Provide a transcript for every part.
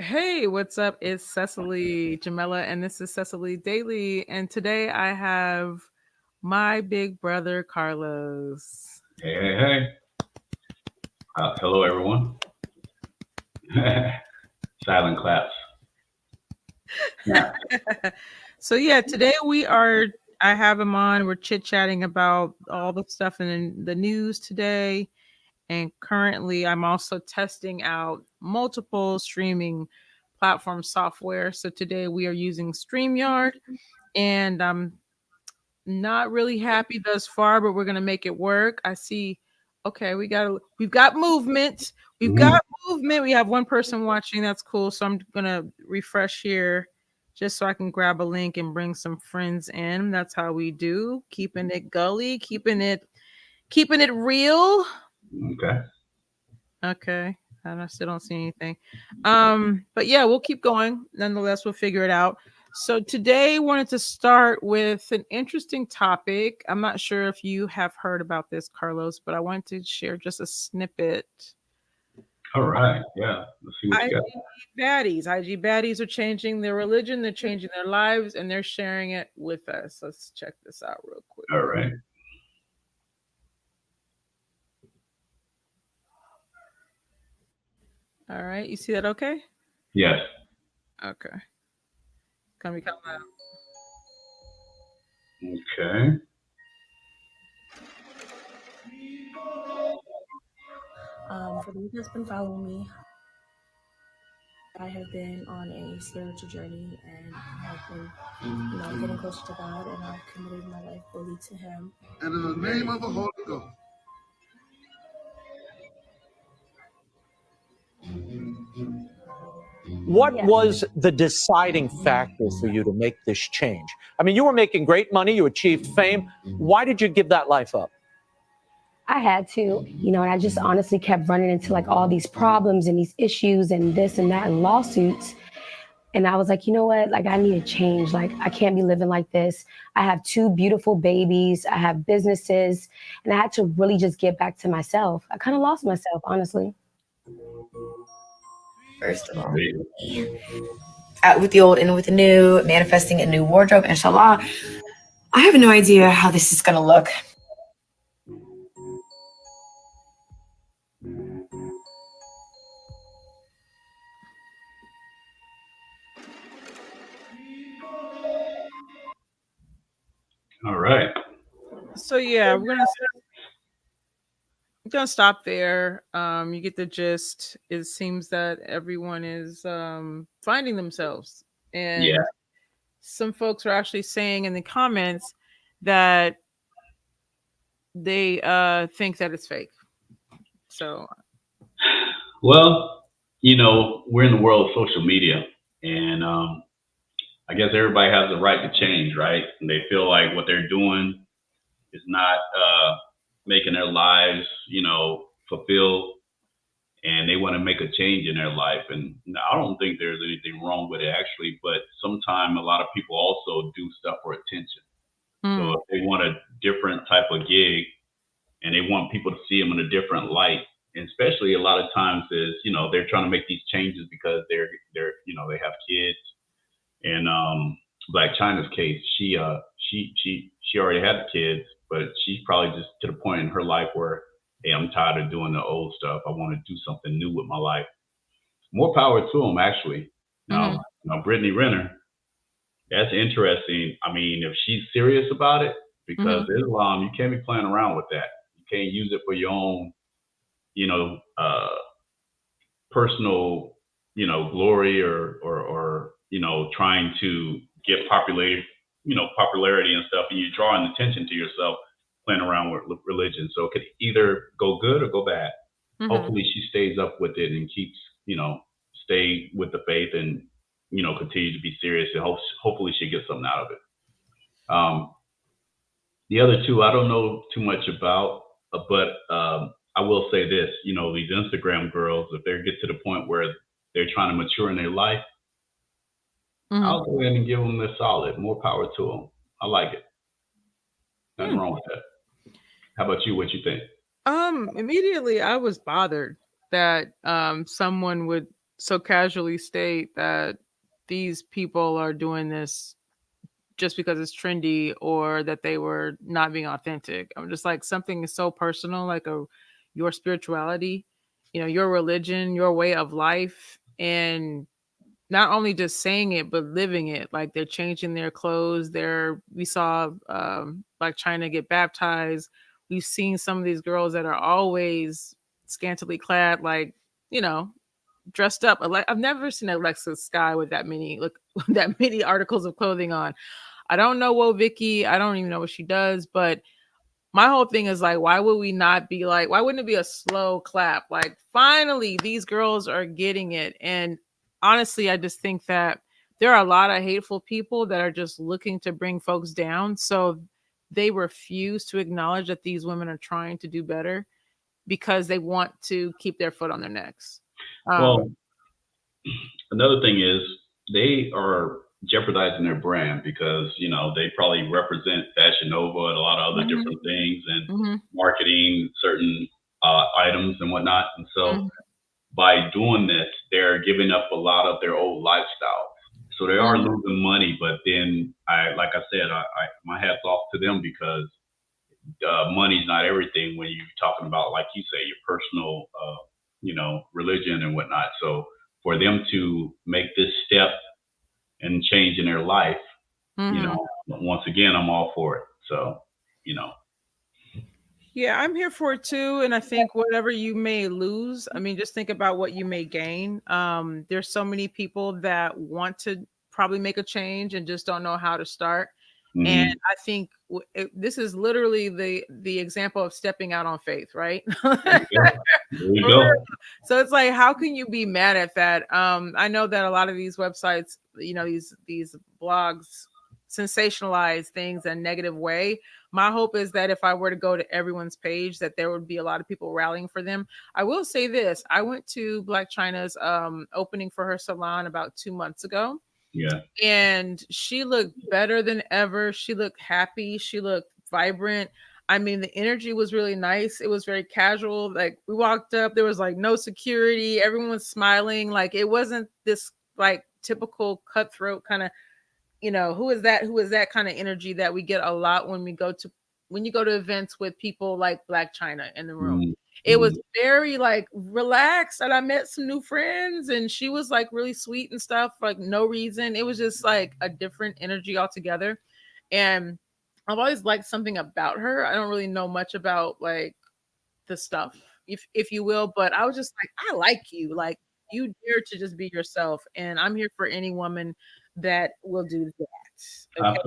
Hey, what's up? It's Cecily Jamelia, and this is Cecily Daily. And today I have my big brother Carlos. Hey, hey, hey. Hello, everyone. Silent claps. Yeah. So yeah, today I have him on. We're chit chatting about all the stuff in the news today. And currently, I'm also testing out multiple streaming platform software. So today we are using StreamYard, and I'm not really happy thus far, but we're gonna make it work. I see. Okay, we've got movement. We've Mhm. got movement. We have one person watching. That's cool. So I'm gonna refresh here just so I can grab a link and bring some friends in. That's how we do. Keeping it gully, keeping it real. Okay. Okay. And I still don't see anything. But yeah, we'll keep going. Nonetheless, we'll figure it out. So today wanted to start with an interesting topic. I'm not sure if you have heard about this, Carlos, but I wanted to share just a snippet. All right. Yeah. Let's see what you got. IG baddies are changing their religion, they're changing their lives, and they're sharing it with us. Let's check this out real All quickly. right. All right, you see that okay? Yes. Okay. Can we come out? Okay. For those that's been following me, I have been on a spiritual journey and I've been, getting closer to God, and I've committed my life fully to Him. And in the name of the Holy Ghost. What Yes. was the deciding factor for you to make this change? I mean, you were making great money, you achieved fame. Why did you give that life up? I had to, and I just honestly kept running into like all these problems and these issues and this and that and lawsuits. And I was like, you know what? Like, I need to change. Like, I can't be living like this. I have two beautiful babies. I have businesses. And I had to really just get back to myself. I kind of lost myself, honestly. First of all, out with the old and with the new, manifesting a new wardrobe, inshallah. I have no idea how this is going to look. All right. So yeah, we're gonna stop there. You get the gist. It seems that everyone is finding themselves, Yeah. and some folks are actually saying in the comments that they think that it's fake. So Well, we're in the world of social media, and I guess everybody has the right to change, right? And they feel like what they're doing is not making their lives, fulfilled, and they want to make a change in their life. And I don't think there's anything wrong with it actually, but sometimes a lot of people also do stuff for attention. So mm, if they want a different type of gig and they want people to see them in a different light, and especially a lot of times is, they're trying to make these changes because they have kids. And Black China's case, she already had the kids, but she's probably just to the point in her life where, hey, I'm tired of doing the old stuff. I want to do something new with my life. More power to them, actually. mhm. Now Brittany Renner, that's interesting. I mean, if she's serious about it, because Mhm. Islam, you can't be playing around with that. You can't use it for your own, you know, uh, personal, glory or trying to get popularity and stuff, and you're drawing attention to yourself playing around with religion. So it could either go good or go bad. Mhm. Hopefully, she stays up with it and keeps, stay with the faith and continue to be serious. And hopefully, she gets something out of it. Um, the other two, I don't know too much about, but I will say this: these Instagram girls, if they get to the point where they're trying to mature in their life, Mhm. I'll go ahead and give them the solid. More power to them. I like it. Nothing Hmm. wrong with that. How about you? What you think? Immediately I was bothered that someone would so casually state that these people are doing this just because it's trendy or that they were not being authentic. I'm just like something is so personal, like your spirituality, your religion, your way of life, and not only just saying it but living it. Like they're changing their clothes. We saw like Chyna get baptized. We've seen some of these girls that are always scantily clad, like you know dressed up. I've never seen Alexa Sky with that many that many articles of clothing on. I don't know Wo Vicky. I don't even know what she does, but my whole thing is like, why would we not be like, why wouldn't it be a slow clap? Like, finally, these girls are getting it. And honestly, I just think that there are a lot of hateful people that are just looking to bring folks down. So they refuse to acknowledge that these women are trying to do better because they want to keep their foot on their necks. Well, another thing is they are jeopardizing their brand because they probably represent Fashion Nova and a lot of other different things and marketing certain items and whatnot. And so by doing this, they're giving up a lot of their old lifestyle. So they are losing money, but then like I said, my hat's off to them because money's not everything when you're talking about, like you say, your personal, religion and whatnot. So for them to make this step and change in their life, once again, I'm all for it. So, Yeah, I'm here for it too. And I think whatever you may lose, I mean, just think about what you may gain. There's so many people that want to probably make a change and just don't know how to start. And I think this is literally the example of stepping out on faith, right? there you go. So it's like, how can you be mad at that? I know that a lot of these websites, these blogs sensationalize things in a negative way. My hope is that if I were to go to everyone's page, that there would be a lot of people rallying for them. I will say this. I went to Black Chyna's opening for her salon about 2 months ago. Yeah. And she looked better than ever. She looked happy. She looked vibrant. I mean, the energy was really nice. It was very casual. Like we walked up, there was like no security. Everyone was smiling. Like it wasn't this like typical cutthroat kind of, who is that kind of energy that we get a lot when you go to events with people like Black Chyna in the room. It was very like relaxed, and I met some new friends, and she was like really sweet and stuff, like no reason. It was just like a different energy altogether. And I've always liked something about her. I don't really know much about like the stuff, if you will, but I was just like, I like you. Like you dare to just be yourself. And I'm here for any woman that will do that. Okay?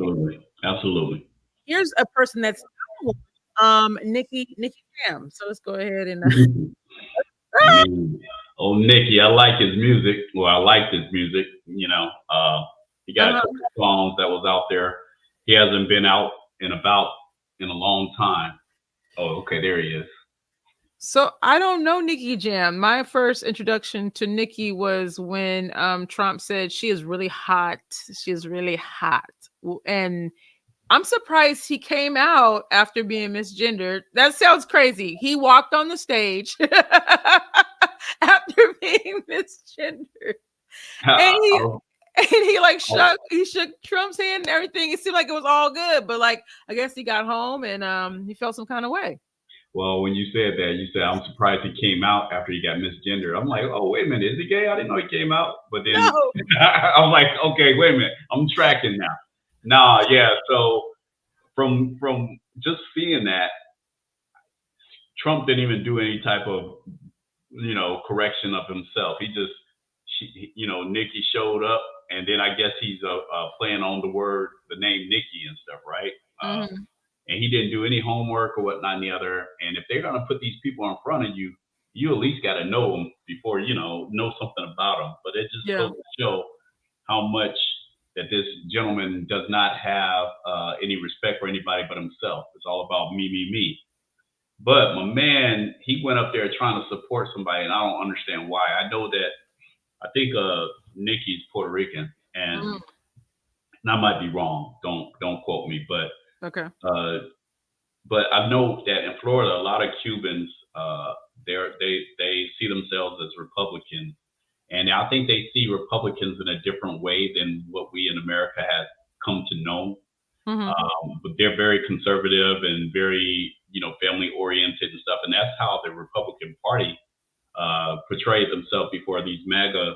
Absolutely. Here's a person that's Nikki Jam. So let's go ahead and Oh, Nikki, I like his music. Well, I liked his music. He got a couple of songs that was out there. He hasn't been out and about in a long time. Oh, okay, there he is. So I don't know Nikki Jam. My first introduction to Nikki was when Trump said she is really hot. She is really hot. And I'm surprised he came out after being misgendered. That sounds crazy. He walked on the stage after being misgendered. And he like shook Trump's hand and everything. It seemed like it was all good, but like I guess he got home and he felt some kind of way. Well, when you said that, you said, I'm surprised he came out after he got misgendered. I'm like, oh, wait a minute, is he gay? I didn't know he came out. But then I was like, okay, wait a minute, I'm tracking now. Nah, yeah. So from just seeing that, Trump didn't even do any type of correction of himself. Nikki showed up, and then I guess he's playing on the name Nikki and stuff, right? And he didn't do any homework or whatnot and the other. And if they're gonna put these people in front of you, you at least got to know them before know something about them. But it just goes to show how much that this gentleman does not have any respect for anybody but himself. It's all about me. But my man, he went up there trying to support somebody, and I don't understand why. I know that I think Nikki's Puerto Rican, and I might be wrong. Don't quote me, but okay. But I know that in Florida, a lot of Cubans they see themselves as Republican, And I think they see Republicans in a different way than what we in America have come to know. But they're very conservative and very, family oriented and stuff. And that's how the Republican Party portrayed themselves before these MAGA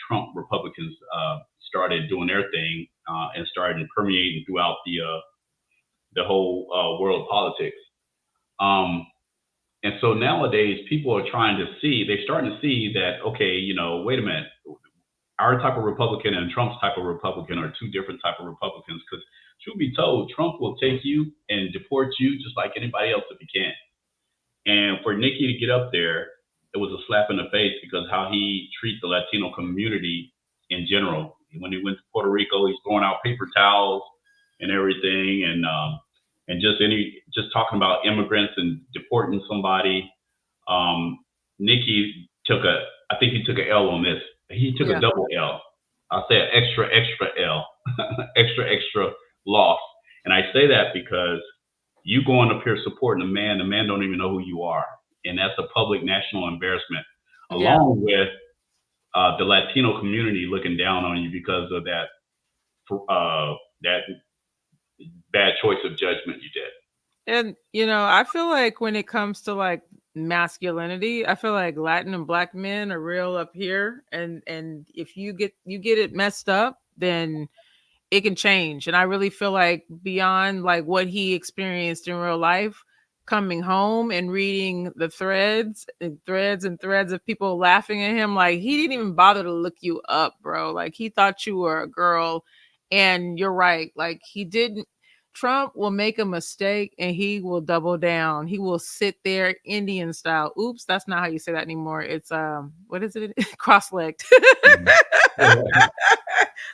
Trump Republicans started doing their thing and started permeating throughout the whole world of politics. And so nowadays, people are they're starting to see that, okay, wait a minute, our type of Republican and Trump's type of Republican are two different type of Republicans. Because truth be told, Trump will take you and deport you just like anybody else if he can. And for Nikki to get up there, it was a slap in the face because how he treats the Latino community in general. When he went to Puerto Rico, he's throwing out paper towels and everything, and just talking about immigrants and deporting somebody. Nikki I think he took an L on this. He took a double L. I'll say an extra L, extra loss. And I say that because you going up here supporting the man don't even know who you are. And that's a public national embarrassment, along with the Latino community looking down on you because of that bad choice of judgment you did. And I feel like when it comes to like masculinity, I feel like Latin and Black men are real up here, and if you get it messed up, then it can change. And I really feel like beyond like what he experienced in real life, coming home and reading the threads of people laughing at him, like he didn't even bother to look you up, bro. Like he thought you were a girl. And you're right, like he didn't. Trump will make a mistake and he will double down. He will sit there Indian style. Oops, that's not how you say that anymore. It's what is it? Cross-legged.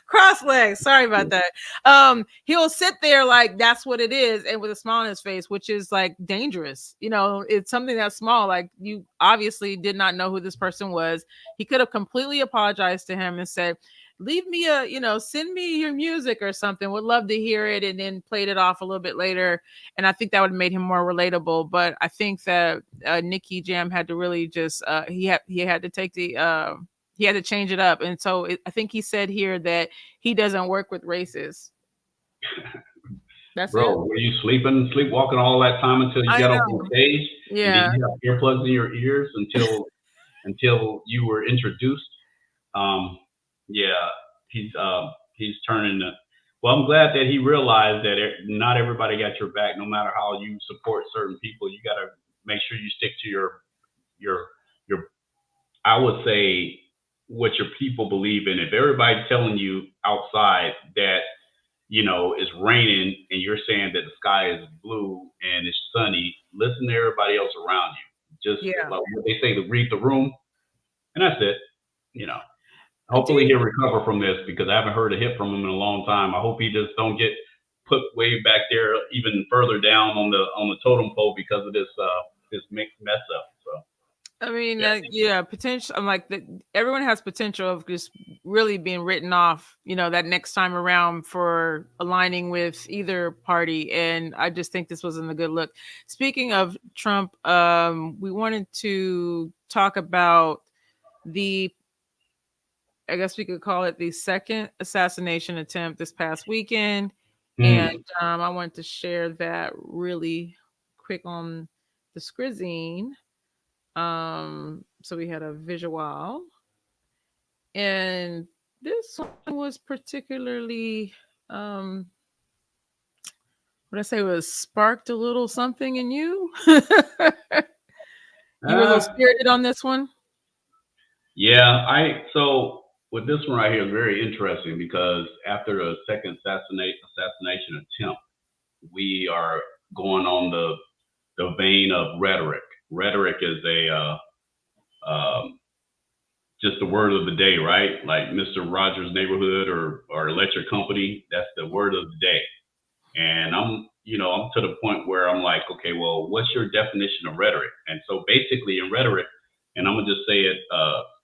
Cross-legged. Sorry about that. He'll sit there like that's what it is, and with a smile on his face, which is like dangerous. It's something that's small. Like you obviously did not know who this person was. He could have completely apologized to him and said, leave me send me your music or something. Would love to hear it, and then played it off a little bit later. And I think that would have made him more relatable. But I think that Nicky Jam had to really just he had to take he had to change it up. And so I think he said here that he doesn't work with racists. That's Bro, it. were you sleepwalking all that time until you got off the stage? Yeah. And did you have earplugs in your ears until you were introduced? Yeah, he's turning. Well, I'm glad that he realized that not everybody got your back. No matter how you support certain people, you got to make sure you stick to your. I would say what your people believe in. If everybody's telling you outside that it's raining and you're saying that the sky is blue and it's sunny, listen to everybody else around you. Just like what they say, to read the room, and that's it. Hopefully he'll recover from this because I haven't heard a hit from him in a long time. I hope he just don't get put way back there, even further down on the totem pole because of this mess up. So. I mean, potential. I'm like that. Everyone has potential of just really being written off, that next time around for aligning with either party. And I just think this wasn't a good look. Speaking of Trump, we wanted to talk about I guess we could call it the second assassination attempt this past weekend. And I wanted to share that really quick on the screen. So we had a visual, and this one was particularly what I say was sparked a little something in you. You were a little spirited on this one. Yeah, so with this one right here is very interesting because after the second assassination attempt, we are going on the vein of rhetoric. Rhetoric is just the word of the day, right? Like Mr. Rogers' Neighborhood or Electric Company. That's the word of the day. And I'm to the point where I'm like, okay, well, what's your definition of rhetoric? And so basically in rhetoric, and I'm gonna just say it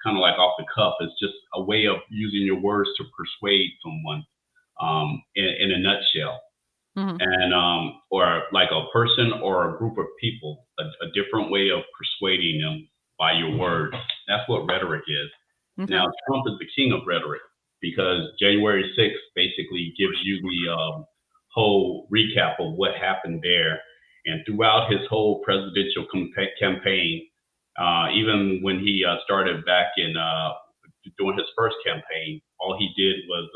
kind of like off the cuff, it's just a way of using your words to persuade someone in a nutshell. Mm-hmm. And or like a person or a group of people, a different way of persuading them by your words. That's what rhetoric is. Okay. Now, Trump is the king of rhetoric because January 6th basically gives you the whole recap of what happened there. And throughout his whole presidential campaign, even when he started back in doing his first campaign, all he did was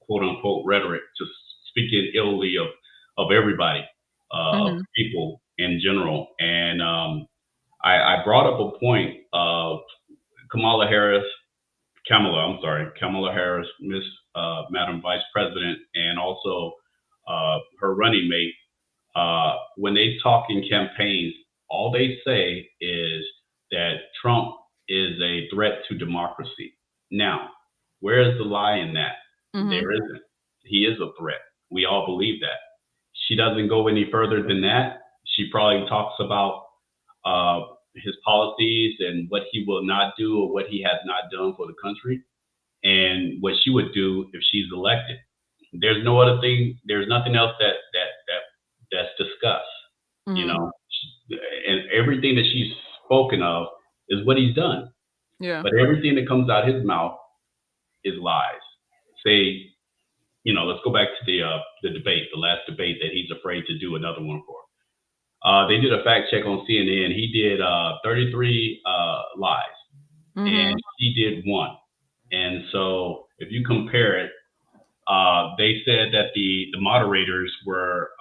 quote unquote rhetoric, just speaking illy of everybody, of people in general. And I brought up a point of Kamala Harris, Kamala Harris, Miss Madam Vice President, and also her running mate. When they talk in campaigns, all they say is that Trump is a threat to democracy. Now, where is the lie in that? There isn't. He is a threat. We all believe that. She doesn't go any further than that. She probably talks about his policies and what he will not do or what he has not done for the country and what she would do if she's elected. There's no other thing. There's nothing else that's discussed, you know, and everything that she's spoken of is what he's done. Yeah. But everything that comes out his mouth is lies. Say, you know, let's go back to the debate, the last debate that he's afraid to do another one for. They did a fact check on CNN. He did 33 lies, and he did 1. And so if you compare it, they said that the moderators were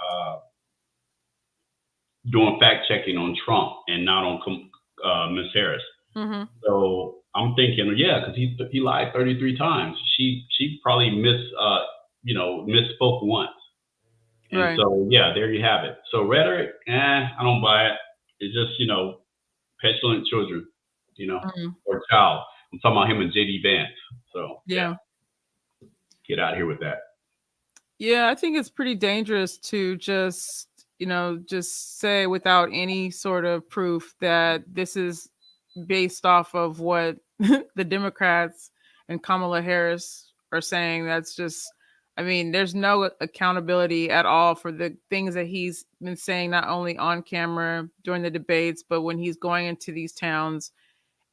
doing fact checking on Trump and not on Ms. Harris. So I'm thinking, yeah, because he lied 33 times. She probably misspoke once. And Right. so, yeah, there you have it. So rhetoric, I don't buy it. It's just, petulant children, or child. I'm talking about him and JD Vance. So, Yeah. Get out of here with that. Yeah, I think it's pretty dangerous to just say without any sort of proof that this is based off of what the Democrats and Kamala Harris are saying. That's just, there's no accountability at all for the things that he's been saying, not only on camera during the debates, but when he's going into these towns.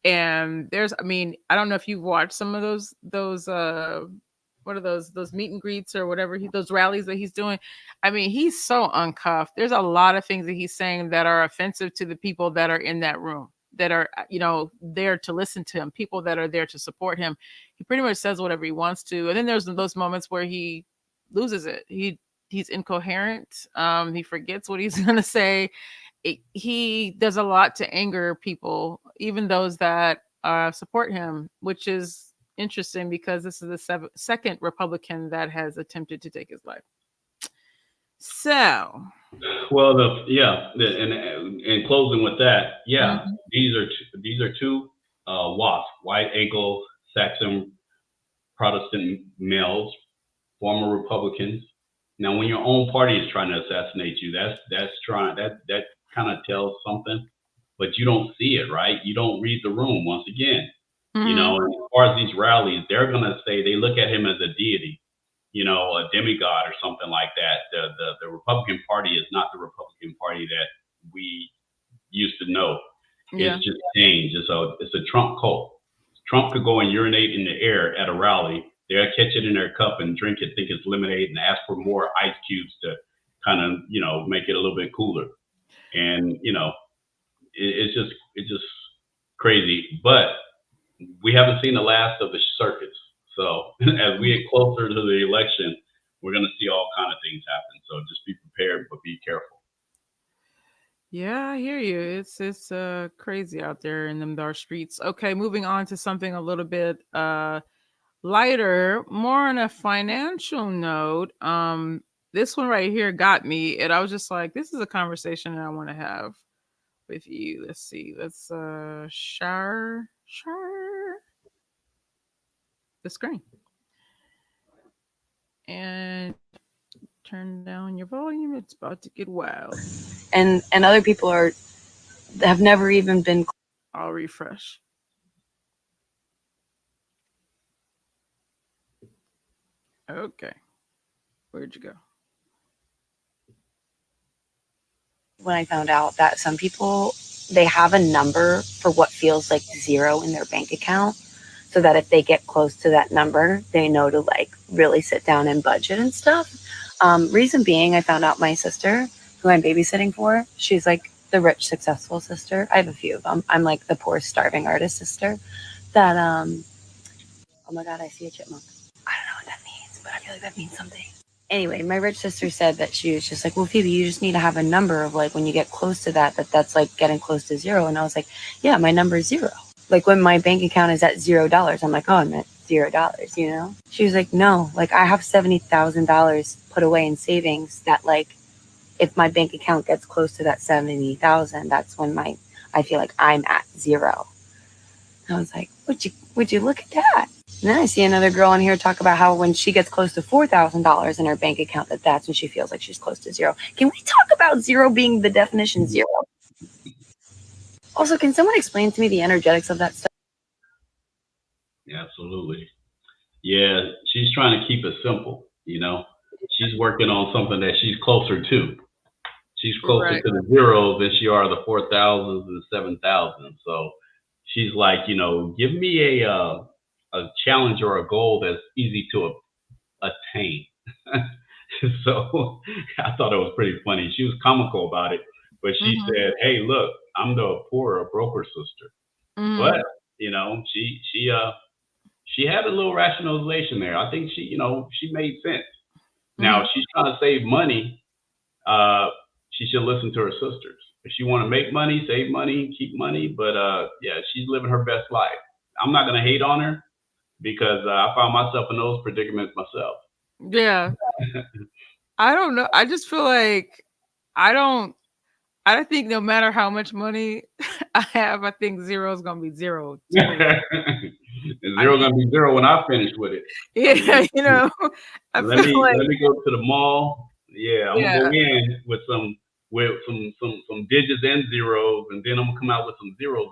And there's, I don't know if you've watched some of those what are those meet and greets or whatever, those rallies that he's doing. He's so uncuffed. There's a lot of things that he's saying that are offensive to the people that are in that room, that are, there to listen to him, people that are there to support him. He pretty much says whatever he wants to. And then there's those moments where he loses it. He's incoherent. He forgets what he's going to say. He does a lot to anger people, even those that support him, which is interesting because this is the second Republican that has attempted to take his life. So, well, in closing with that, these are two WASP, white Anglo-Saxon Protestant males, former Republicans. Now, when your own party is trying to assassinate you, that kind of tells something, but you don't see it, right? You don't read the room once again. And as far as these rallies, they're going to say they look at him as a deity, a demigod or something like that. The Republican Party is not the Republican Party that we used to know. Yeah. It's just changed. It's a Trump cult. Trump could go and urinate in the air at a rally. They'll catch it in their cup and drink it, think it's lemonade, and ask for more ice cubes to kind of, make it a little bit cooler. And, it's just crazy. But we haven't seen the last of the circus. So as we get closer to the election, we're going to see all kind of things happen. So just be prepared, but be careful. Yeah, I hear you. It's crazy out there in them dark streets. Okay, moving on to something a little bit lighter, more on a financial note. This one right here got me, and I was just like, this is a conversation that I want to have with you. Let's see. Let's share the screen and turn down your volume. It's about to get wild. And other people have never even been. I'll refresh. Okay. Where'd you go? When I found out that some people, they have a number for what feels like zero in their bank account. so that if they get close to that number, they know to like really sit down and budget and stuff. Reason being, I found out my sister, who I'm babysitting for, she's like the rich, successful sister. I have a few of them. I'm like the poor, starving artist sister. That oh my god, I see a chipmunk. I don't know what that means, but I feel like that means something. Anyway, my rich sister said that she was just like, well, Phoebe, you just need to have a number of like when you get close to that's like getting close to zero. And I was like, yeah, my number is zero. Like when my bank account is at $0, I'm like, oh, I'm at $0, you know? She was like, no, like I have $70,000 put away in savings that like if my bank account gets close to that 70,000, that's when I feel like I'm at zero. I was like, would you look at that? And then I see another girl in here talk about how when she gets close to $4,000 in her bank account, that's when she feels like she's close to zero. Can we talk about zero being the definition zero? Also, can someone explain to me the energetics of that stuff? Yeah, absolutely. Yeah, she's trying to keep it simple, She's working on something that she's closer to. She's closer Right. to the zeros than she are the 4,000s and 7,000. So she's like, give me a challenge or a goal that's easy to attain. So I thought it was pretty funny. She was comical about it, but she said, "Hey, look, I'm the poor, broker sister." But she had a little rationalization there. I think she made sense. Now, if she's trying to save money, she should listen to her sisters. If she want to make money, save money, keep money. But yeah, she's living her best life. I'm not going to hate on her because I found myself in those predicaments myself. Yeah. I don't know. I just feel like I don't think no matter how much money I have, I think zero is gonna be zero. Zero gonna be zero when I finish with it. Yeah, I let feel like me go to the mall. Yeah, I'm gonna go in with some digits and zeros, and then I'm gonna come out with some zeros.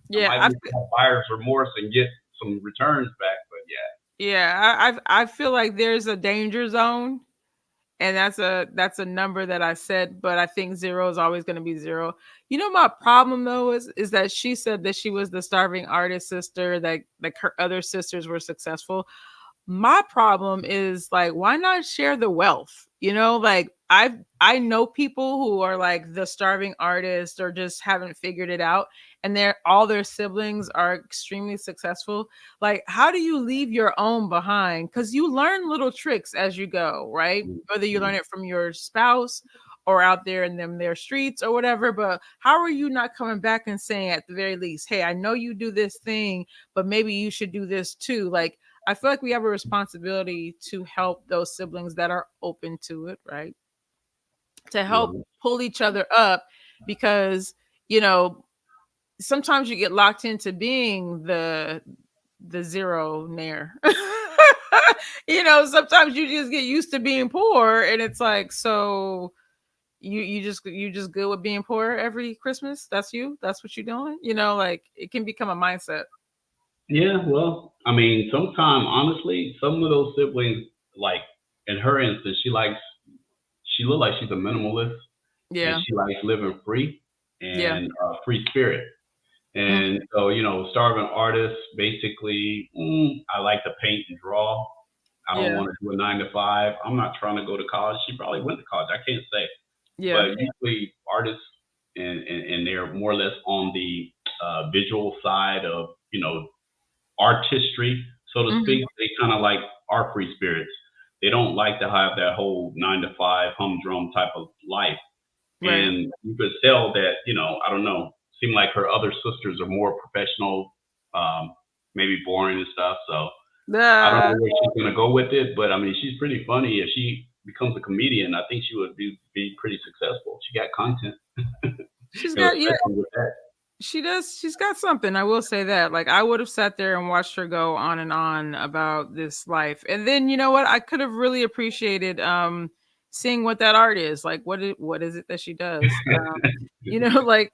Yeah, I might get buyer's remorse and get some returns back, but yeah. Yeah, I feel like there's a danger zone, and that's a number that I said, but I think zero is always going to be zero. My problem though is that she said that she was the starving artist sister, that like her other sisters were successful. My problem is like, why not share the wealth? Like I know people who are like the starving artist or just haven't figured it out, and all their siblings are extremely successful. Like, how do you leave your own behind? Because you learn little tricks as you go, right? Whether you learn it from your spouse or out there in their streets or whatever. But how are you not coming back and saying at the very least, hey, I know you do this thing, but maybe you should do this too? Like, I feel like we have a responsibility to help those siblings that are open to it, right? To help pull each other up, because, sometimes you get locked into being the zero nair. Sometimes you just get used to being poor, and it's like, so you just good with being poor every Christmas? That's what you're doing? Like, it can become a mindset. Yeah, well, I mean, sometimes honestly, some of those siblings, like in her instance, she look like she's a minimalist, Yeah. and she likes living free Yeah. and free spirit. And so, starving artists, basically, I like to paint and draw. I don't want to do a 9 to 5. I'm not trying to go to college. She probably went to college. I can't say. Yeah. But usually artists, and they're more or less on the visual side of, artistry, so to speak. They kind of like are free spirits. They don't like to have that whole 9 to 5 humdrum type of life. Right. And you could tell that, I don't know, seem like her other sisters are more professional, maybe boring and stuff. So I don't know where she's gonna go with it, but I mean, she's pretty funny. If she becomes a comedian, I think she would be pretty successful. She got content. She's got with that. She does. She's got something. I will say that. Like, I would have sat there and watched her go on and on about this life. And then, you know what? I could have really appreciated seeing what that art is. Like, what is it that she does? Like,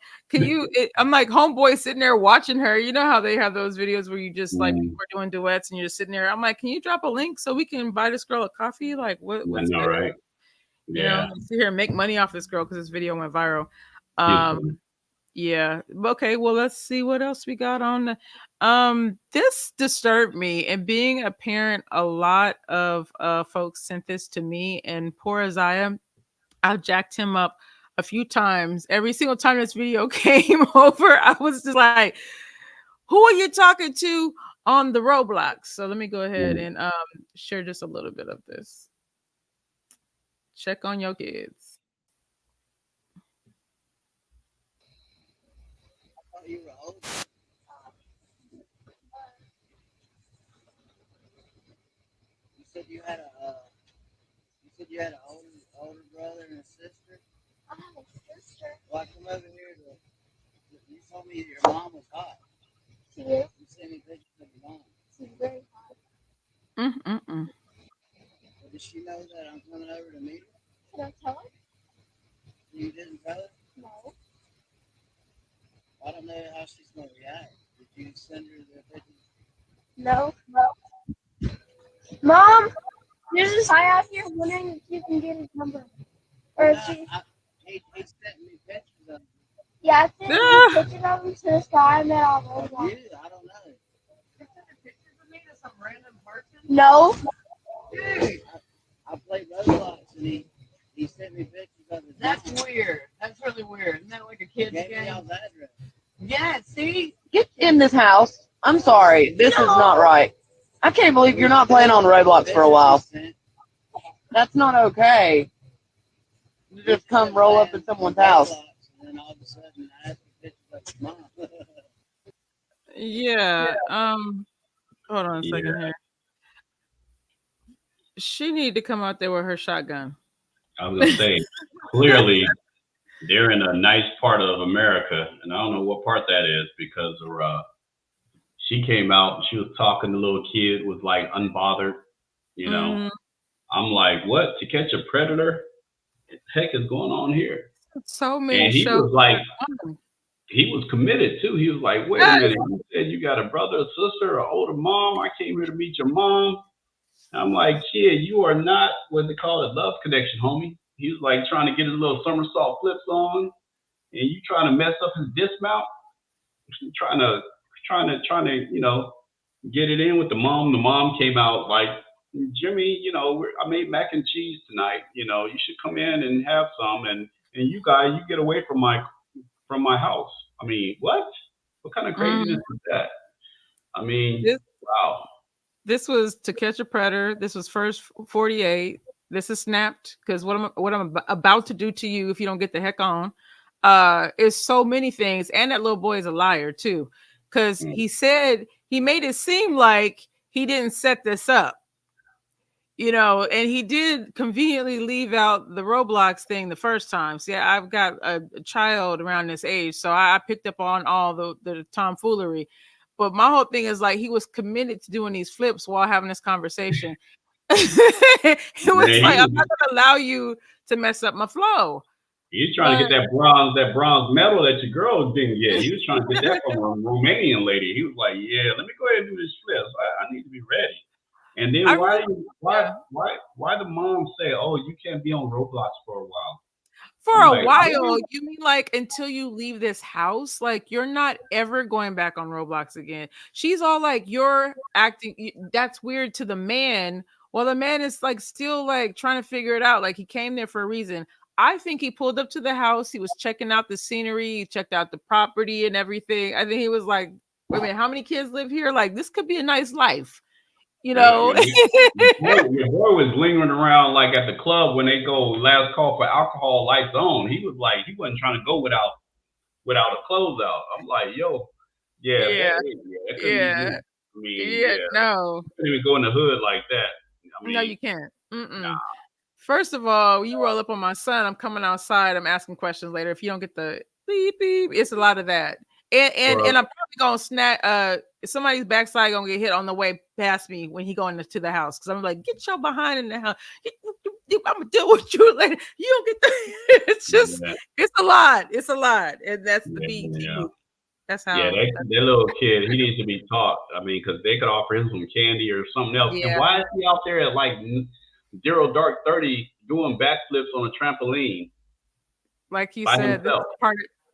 I'm like, homeboy sitting there watching her. You know how they have those videos where you just like, people are doing duets and you're just sitting there. I'm like, can you drop a link so we can buy this girl a coffee? Like, what's I know, right? Yeah. Sit here and make money off this girl because this video went viral. Yeah. Okay. Well, let's see what else we got on the. This disturbed me, and being a parent, a lot of folks sent this to me, and poor Isaiah, I jacked him up a few times. Every single time this video came over, I was just like, "Who are you talking to on the Roblox?" So let me go ahead and share just a little bit of this. Check on your kids. You were old. You said you had an older brother and a sister. I have a sister. Well, I come over here you told me your mom was hot. She is. You sent me pictures of your mom. She's very hot. Well, does she know that I'm coming over to meet her? Can I tell her? You didn't tell her? No. I don't know how she's going to react. Did you send her the pictures? No. Mom, there's this guy out here wondering if you can get his number. Or if she... He sent me pictures of him. Yeah, I sent you pictures of him to this guy I met on Roblox. You? I don't know. You sent pictures of me to some random person? No. Dude, I played Roblox and he sent me pictures of his That's mom. weird. That's really weird. Isn't that like a kid's Gave me game? y'all's address. Yeah, see? Get in this house. I'm sorry. This is not right. I can't believe you're not playing on Roblox for a while. That's not okay. You just come roll up at someone's house. And then all of a sudden I asked for pictures of his mom. Yeah. Hold on a second here. She need to come out there with her shotgun. I was gonna say, clearly they're in a nice part of America, and I don't know what part that is because she came out and she was talking. The little kid was like unbothered, you know. I'm like, what? To Catch a Predator? What the heck is going on here? So many And he shows. was like, he was committed too. He was like, wait a minute, you said you got a brother, a sister, an older mom. I came here to meet your mom. I'm like, kid, you are not what they call it, love connection, homie. He was like trying to get his little somersault flips on, and you trying to mess up his dismount, trying to, you know, get it in with the mom. The mom came out like, Jimmy, you know, I made mac and cheese tonight. You know, you should come in and have some, and you guys, you get away from my house. I mean, what? What kind of craziness is that? I mean, wow. This was To Catch a Predator. This was First 48. This is Snapped, because what I'm about to do to you if you don't get the heck on is so many things. And that little boy is a liar too, because he said he made it seem like he didn't set this up, you know, and he did conveniently leave out the Roblox thing the first time. See, I've got a child around this age, so I picked up on all the tomfoolery. But my whole thing is like he was committed to doing these flips while having this conversation. It was like, I'm not gonna allow you to mess up my flow. He's trying to get that bronze medal that your girl didn't get. He was trying to get that from a Romanian lady. He was like, yeah, let me go ahead and do this flip. I need to be ready. And then why the mom say, oh, you can't be on Roblox for a while? For a while, you mean like until you leave this house? Like you're not ever going back on Roblox again. She's all like, you're acting, that's weird to the man. Well, the man is like still like trying to figure it out. Like he came there for a reason. I think he pulled up to the house. He was checking out the scenery. He checked out the property and everything. I think he was like, wait a minute, how many kids live here? Like this could be a nice life. You know, your boy was lingering around like at the club when they go last call for alcohol, lights on. He was like, he wasn't trying to go without a clothes out. I'm like, yo, no. Couldn't even go in the hood like that. I mean, no, you can't. Nah. First of all, you roll up on my son, I'm coming outside. I'm asking questions later. If you don't get the beep beep, it's a lot of that. And I'm probably gonna snap somebody's backside gonna get hit on the way past me when he going to the house, because I'm like, get your behind in the house. I'm gonna deal with you later. You don't get the it's just it's a lot, and that's the beat. That's how that little kid, he needs to be taught. I mean, because they could offer him some candy or something else. And why is he out there at like 0 dark 30 doing backflips on a trampoline? Like you said,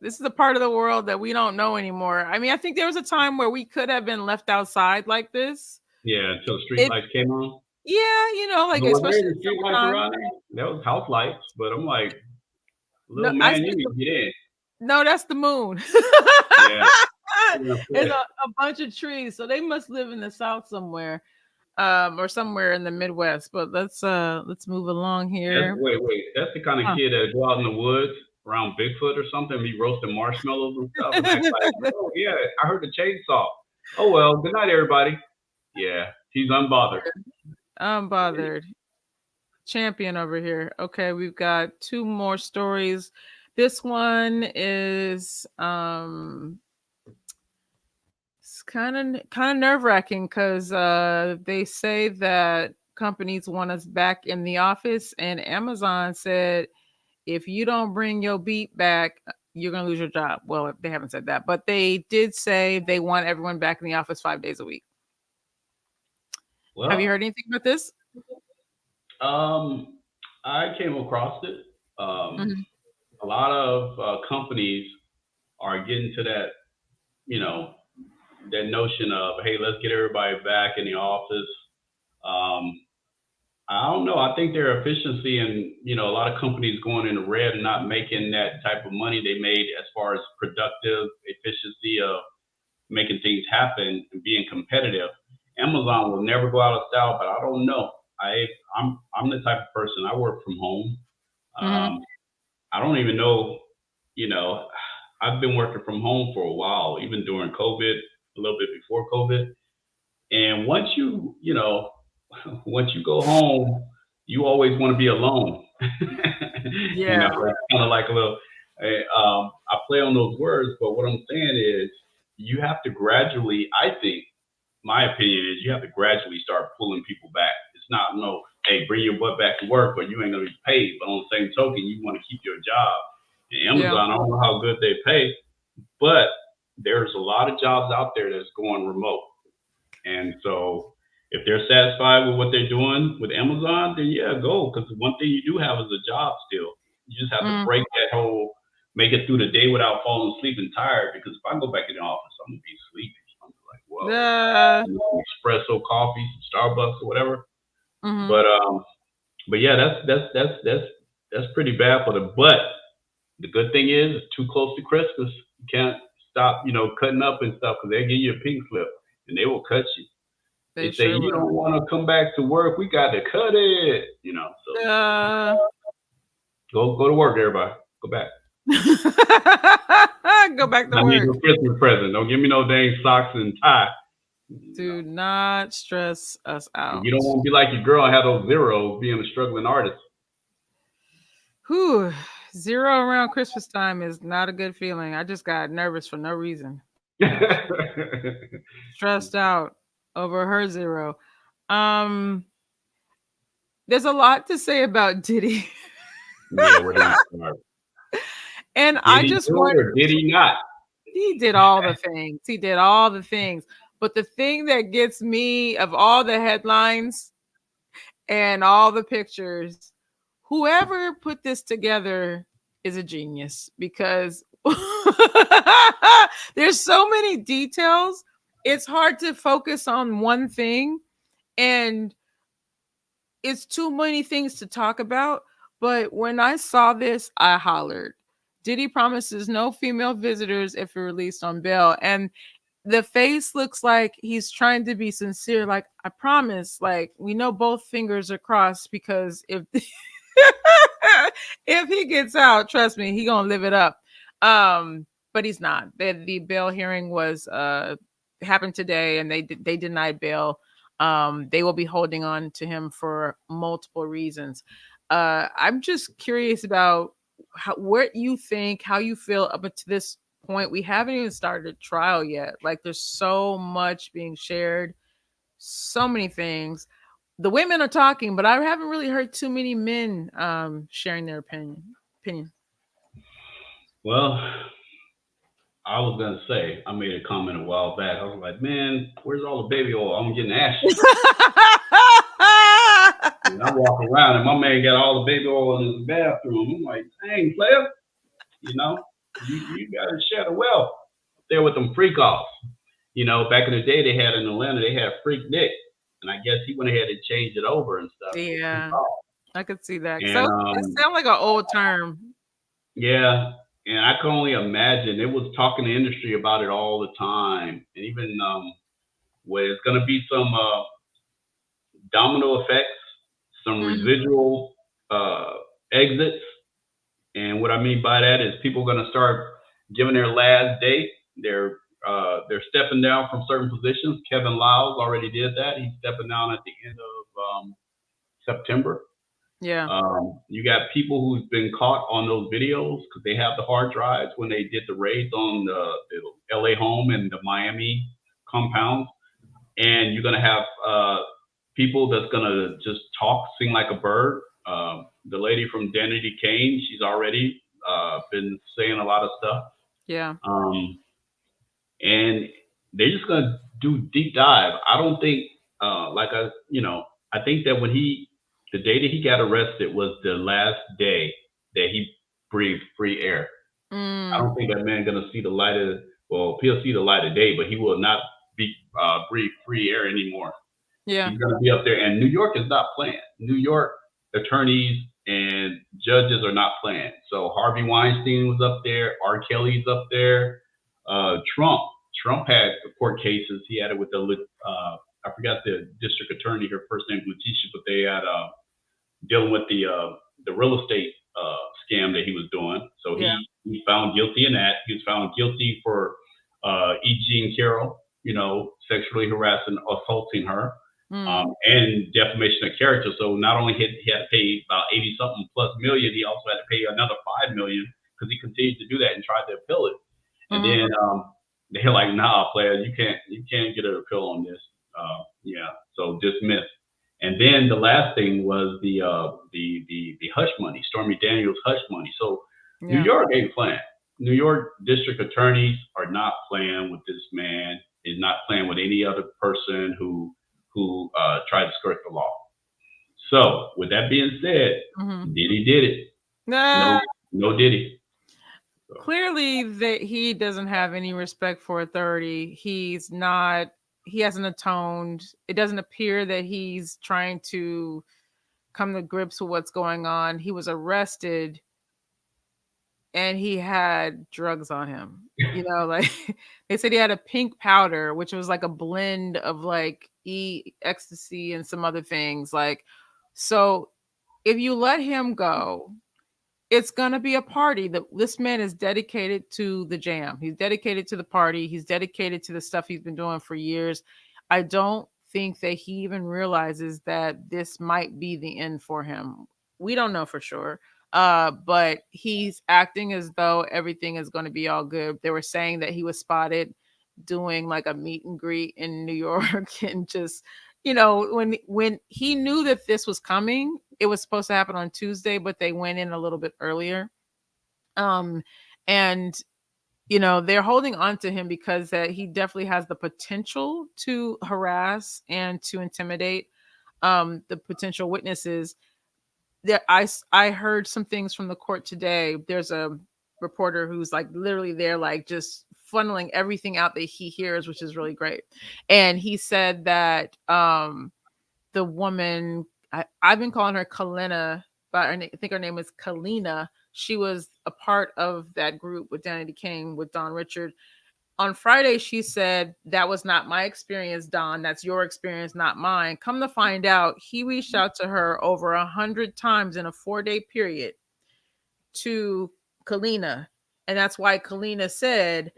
This is a part of the world that we don't know anymore. I mean, I think there was a time where we could have been left outside like this. Yeah, until the street lights came on. Yeah, you know, like But was especially there the street lights around there? That was house lights, but I'm like, little No, man, you need to get in. No, that's the moon. Yeah. There's a bunch of trees, so they must live in the south somewhere, or somewhere in the Midwest. But let's move along here. Wait, that's the kind of kid that go out in the woods around Bigfoot or something, be roasting marshmallows and stuff. And act like, oh yeah, I heard the chainsaw. Oh well, good night, everybody. Yeah, he's unbothered. Unbothered. Champion over here. Okay, we've got 2 more stories. This one is it's kind of nerve-wracking because they say that companies want us back in the office, and Amazon said if you don't bring your beat back, you're gonna lose your job. Well, they haven't said that, but they did say they want everyone back in the office 5 days a week. Well, have you heard anything about this? I came across it. A lot of companies are getting to that, you know, that notion of, hey, let's get everybody back in the office. I don't know. I think their efficiency and, you know, a lot of companies going in the red and not making that type of money they made as far as productive efficiency of making things happen and being competitive. Amazon will never go out of style, but I don't know. I'm the type of person, I work from home. I don't even know, you know, I've been working from home for a while, even during COVID, a little bit before COVID. And once you go home, you always want to be alone. Yeah. You know, it's kind of like a little, I play on those words, but what I'm saying is you have to gradually, I think, my opinion is you have to gradually start pulling people back. It's not, no, hey, bring your butt back to work, but you ain't going to be paid. But on the same token, you want to keep your job. And Amazon, I don't know how good they pay, but there's a lot of jobs out there that's going remote. And so if they're satisfied with what they're doing with Amazon, then yeah, go. Because one thing you do have is a job still. You just have to break that whole, make it through the day without falling asleep and tired. Because if I go back in the office, I'm going to be sleepy. I'm like, well, espresso coffee, some Starbucks or whatever. But yeah, that's pretty bad for them. But the good thing is it's too close to Christmas. You can't stop, you know, cutting up and stuff because they give you a pink slip and they will cut you. They say you don't want to come back to work. We got to cut it, you know. So go to work, everybody. Go back. Go back to work. I need a Christmas present. Don't give me no dang socks and tie. Do not stress us out. You don't want to be like your girl and have those zeros being a struggling artist. Whew. 0 around Christmas time is not a good feeling. I just got nervous for no reason. Stressed out over her 0. There's a lot to say about Diddy. Yeah, where did he start? And did I just wonder, did he not? He did all the things. He did all the things. But the thing that gets me of all the headlines and all the pictures, whoever put this together is a genius because there's so many details. It's hard to focus on one thing and it's too many things to talk about. But when I saw this, I hollered. Diddy promises no female visitors if released on bail. And the face looks like he's trying to be sincere. Like, I promise, like, we know both fingers are crossed because if if he gets out, trust me, he gonna live it up. But he's not. The bail hearing was happened today, and they denied bail. They will be holding on to him for multiple reasons. I'm just curious about what you think, how you feel up to this point. We haven't even started trial yet. Like, there's so much being shared, so many things. The women are talking, but I haven't really heard too many men sharing their opinion. Well, I was gonna say, I made a comment a while back. I was like, man, where's all the baby oil? I'm getting ashes. And I walk around and my man got all the baby oil in his bathroom. I'm like, dang, player, you know. You got to share the wealth there with them freak offs. You know, back in the day, they had in Atlanta, they had Freak Nick, and I guess he went ahead and changed it over and stuff. Yeah, I could see that. And So it sounds like an old term. yeah, and I can only imagine it was talking to industry about it all the time, and even where it's going to be some domino effects, some residual exits. And what I mean by that is people are going to start giving their last date. They're stepping down from certain positions. Kevin Lyles already did that. He's stepping down at the end of September. Yeah. You got people who've been caught on those videos because they have the hard drives when they did the raids on the LA home and the Miami compounds. And you're going to have people that's going to just talk, sing like a bird. The lady from Danity Kane, she's already been saying a lot of stuff. Yeah. And they're just going to do deep dive. I don't think, I think that the day that he got arrested was the last day that he breathed free air. I don't think that man's going to see the light of, he'll see the light of day, but he will not breathe free air anymore. Yeah. He's going to be up there. And New York is not playing. New York attorneys and judges are not playing. So Harvey Weinstein was up there. R. Kelly's up there. Trump had court cases. He had it with I forgot the district attorney. Her first name was Letitia, but they had dealing with the real estate scam that he was doing. So he found guilty in that. He was found guilty for E. Jean Carroll, sexually harassing, assaulting her, and defamation of character. So not only he had to pay about 80 something plus million, he also had to pay another $5 million because he continued to do that and tried to appeal it. And then they're like, nah, player, you can't get an appeal on this. So dismissed. And then the last thing was the hush money, Stormy Daniels hush money. So New York ain't playing. New York district attorneys are not playing with this man. Is not playing with any other person who tried to skirt the law. So with that being said, Diddy did it. No Diddy. So. Clearly that he doesn't have any respect for authority. He hasn't atoned. It doesn't appear that he's trying to come to grips with what's going on. He was arrested and he had drugs on him. Like they said he had a pink powder, which was like a blend of like ecstasy and some other things. Like, so if you let him go, it's gonna be a party. This man is dedicated to the jam. He's dedicated to the party. He's dedicated to the stuff he's been doing for years. I don't think that he even realizes that this might be the end for him. We don't know for sure. But he's acting as though everything is going to be all good. They were saying that he was spotted doing like a meet and greet in New York and just, when he knew that this was coming, it was supposed to happen on Tuesday, but they went in a little bit earlier. And they're holding on to him because he definitely has the potential to harass and to intimidate the potential witnesses. I heard some things from the court today. There's a reporter who's like literally there, like just funneling everything out that he hears, which is really great. And he said that the woman, I've been calling her Kalina, but I think her name is Kalina. She was a part of that group with Danity Kane, with Don Richard. On Friday, she said, that was not my experience, Don. That's your experience, not mine. Come to find out, he reached out to her over 100 times in a 4-day period to Kalina. And that's why Kalina said,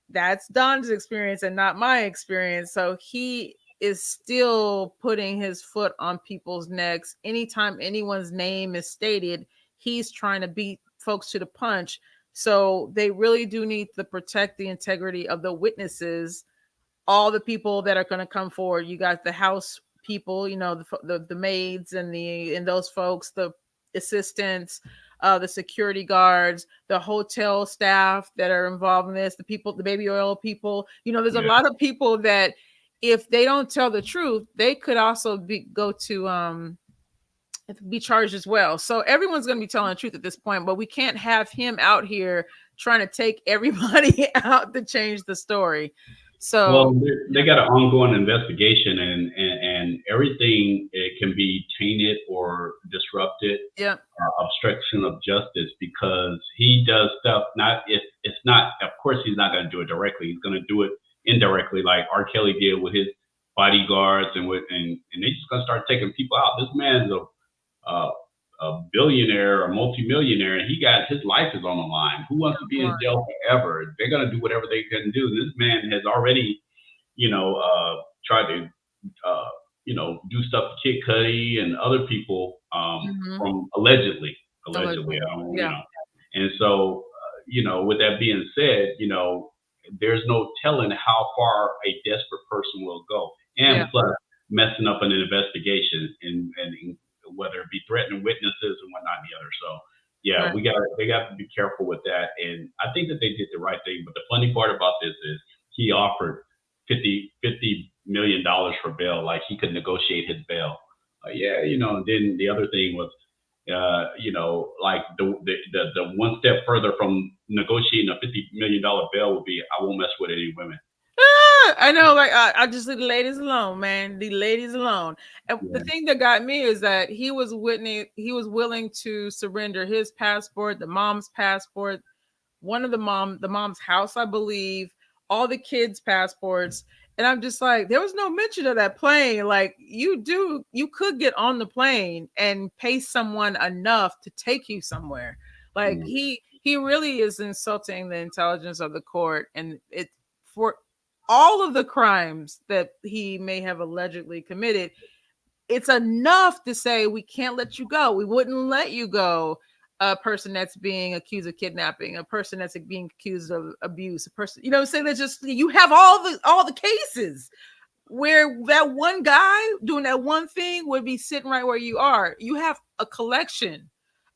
that's Don's experience and not my experience. So he is still putting his foot on people's necks. Anytime anyone's name is stated, he's trying to beat folks to the punch. So they really do need to protect the integrity of the witnesses, all the people that are going to come forward. You got the house people, the maids and those folks, the assistants, the security guards, the hotel staff that are involved in this, the people, the baby oil people. There's a lot of people that if they don't tell the truth, they could also go to be charged as well. So everyone's going to be telling the truth at this point, but we can't have him out here trying to take everybody out to change the story. So Well, they got an ongoing investigation, and everything it can be tainted or disrupted. Yeah. Obstruction of justice, because he does stuff. Not it's not. Of course, he's not going to do it directly. He's going to do it indirectly, like R. Kelly did with his bodyguards, and they just going to start taking people out. This man's a billionaire or multimillionaire, and he got his life is on the line. Who wants to be in jail forever? They're going to do whatever they can do. This man has already, tried to, do stuff to Kid Cudi and other people from allegedly. And so, with that being said, there's no telling how far a desperate person will go, and plus messing up an investigation and whether it be threatening witnesses and whatnot and the other. So they got to be careful with that. And I think that they did the right thing. But the funny part about this is he offered $50 million for bail, like he could negotiate his bail. And then the other thing was, like the one step further from negotiating a $50 million bail would be, I won't mess with any women. I know, like I just leave the ladies alone, man. The ladies alone. And the thing that got me is that he was willing to surrender his passport, the mom's passport, one of the mom's house, I believe, all the kids' passports. And I'm just like, there was no mention of that plane. Like you could get on the plane and pay someone enough to take you somewhere. Like he really is insulting the intelligence of the court, and it for all of the crimes that he may have allegedly committed, it's enough to say we can't let you go. We wouldn't let you go. A person that's being accused of kidnapping, a person that's being accused of abuse, a person, say that just you have all the cases where that one guy doing that one thing would be sitting right where you are. You have a collection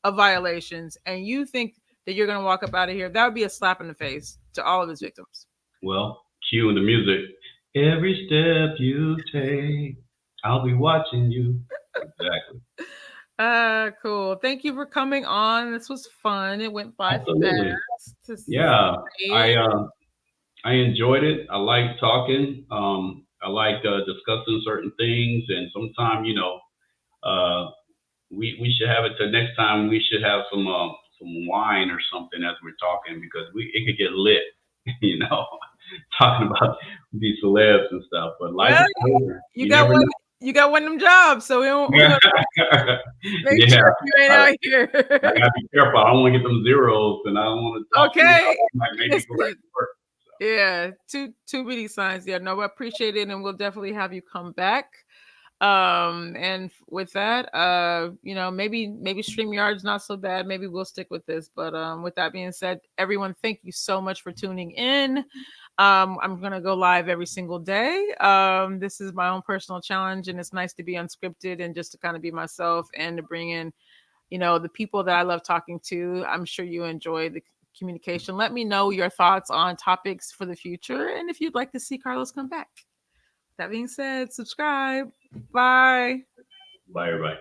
of violations, and you think that you're going to walk up out of here. That would be a slap in the face to all of his victims. Well, cue in the music. Every step you take, I'll be watching you. Exactly. Cool. Thank you for coming on. This was fun. It went by fast. I enjoyed it. I like talking. I like discussing certain things, and sometimes, we should have it till next time. We should have some wine or something as we're talking, because it could get lit, talking about these celebs and stuff. But life is over. You got one of them jobs, so we don't make sure you ain't out here. I gotta be careful. I don't want to get them zeros, and I don't want to talk to maybe go back to work. So. Yeah, too many signs. Yeah, no, I appreciate it, and we'll definitely have you come back. And with that, maybe StreamYard's not so bad. Maybe we'll stick with this. But with that being said, everyone, thank you so much for tuning in. I'm gonna go live every single day. This is my own personal challenge, and it's nice to be unscripted and just to kind of be myself and to bring in, the people that I love talking to. I'm sure you enjoy the communication. Let me know your thoughts on topics for the future, and if you'd like to see Carlos come back. That being said, subscribe. Bye. Bye, everybody.